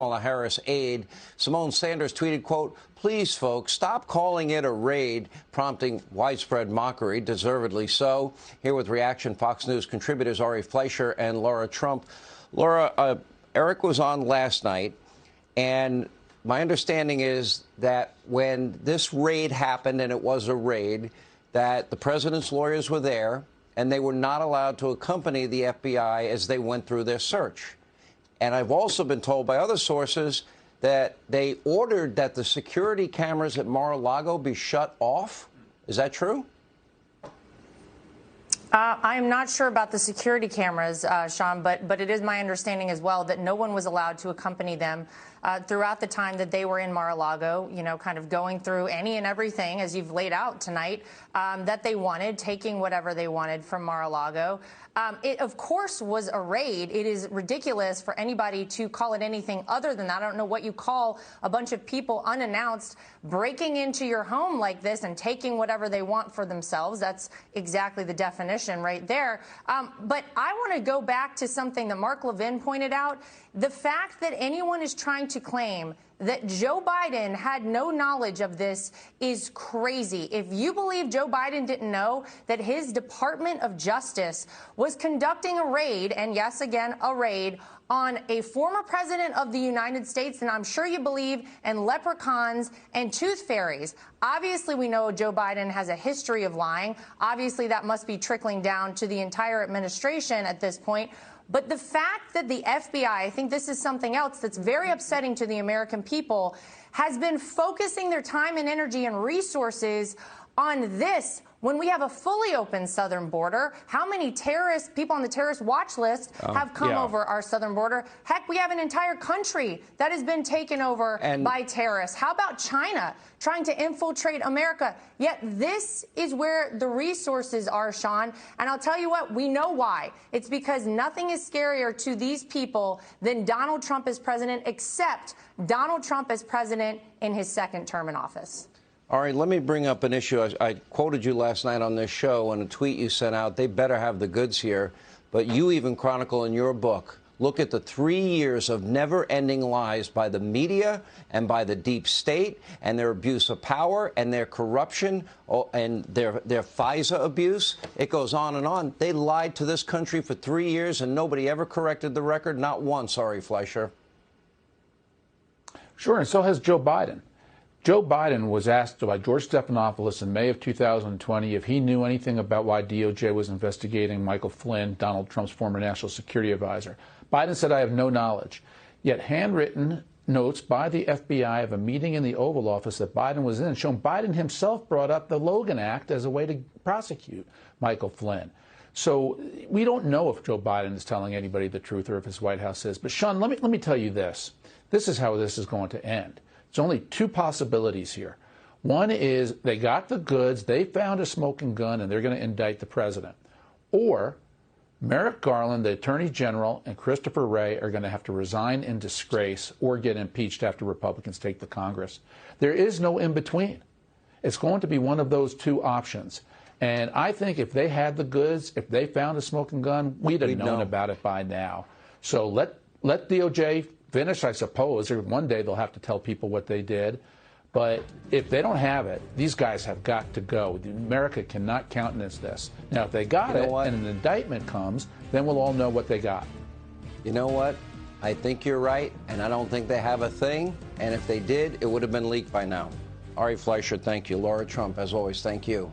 Kamala Harris aide. Simone Sanders tweeted, quote, "Please, folks, stop calling it a raid," prompting widespread mockery, deservedly so. Here with reaction, Fox News contributors Ari Fleischer and Laura Trump. Laura, Eric was on last night, and my understanding is that when this raid happened, and it was a raid, that the president's lawyers were there, and they were not allowed to accompany the FBI as they went through their search. And I've also been told by other sources that they ordered that the security cameras at Mar-A-Lago be shut off. Is that true? I'm not sure about the security cameras, Sean, but it is my understanding as well that no one was allowed to accompany them throughout the time that they were in Mar-A-Lago, you know, kind of going through any and everything, as you've laid out tonight, that they wanted, taking whatever they wanted from Mar-A-Lago. It, of course, was a raid. It is ridiculous for anybody to call it anything other than that. I don't know what you call a bunch of people unannounced breaking into your home like this and taking whatever they want for themselves. That's exactly the definition right there. But I want to go back to something that Mark Levin pointed out. The fact that anyone is trying to claim that Joe Biden had no knowledge of this is crazy. If you believe Joe Biden didn't know that his Department of Justice was conducting a raid, and yes, again, a raid, on a former president of the United States, then I'm sure you believe in leprechauns and tooth fairies. Obviously, we know Joe Biden has a history of lying. Obviously, that must be trickling down to the entire administration at this point. But the fact that the FBI, I think this is something else that's very upsetting to the American people, has been focusing their time and energy and resources on this when we have a fully open southern border. How many terrorists, people on the terrorist watch list, have come over our southern border? Heck, we have an entire country that has been taken over by terrorists. How about China trying to infiltrate America? Yet this is where the resources are, Sean. And I'll tell you what, we know why. It's because nothing is scarier to these people than Donald Trump as president, except Donald Trump as president in his second term in office. All right, let me bring up an issue. I quoted you last night on this show in a tweet you sent out. They better have the goods here. But you even chronicle in your book, look at the 3 years of never-ending lies by the media and by the deep state and their abuse of power and their corruption and their FISA abuse. It goes on and on. They lied to this country for 3 years, and nobody ever corrected the record, not once, Ari Fleischer. Sure, and so has Joe Biden. Joe Biden was asked by George Stephanopoulos in May of 2020 if he knew anything about why DOJ was investigating Michael Flynn, Donald Trump's former national security advisor. Biden said, "I have no knowledge." Yet handwritten notes by the FBI of a meeting in the Oval Office that Biden was in shown Biden himself brought up the Logan Act as a way to prosecute Michael Flynn. So we don't know if Joe Biden is telling anybody the truth or if his White House is. But, Sean, let me tell you this. This is how this is going to end. There's only two possibilities here. One is they got the goods, they found a smoking gun, and they're going to indict the president. Or Merrick Garland, the Attorney General, and Christopher Wray are going to have to resign in disgrace or get impeached after Republicans take the Congress. There is no in-between. It's going to be one of those two options. And I think if they had the goods, if they found a smoking gun, we'd have known about it by now. So let DOJ finish, I suppose, or one day they'll have to tell people what they did. But if they don't have it, these guys have got to go. America cannot countenance this. Now, if they got it and an indictment comes, then we'll all know what they got. You know what? I think you're right, and I don't think they have a thing. And if they did, it would have been leaked by now. Ari Fleischer, thank you. Laura Trump, as always, thank you.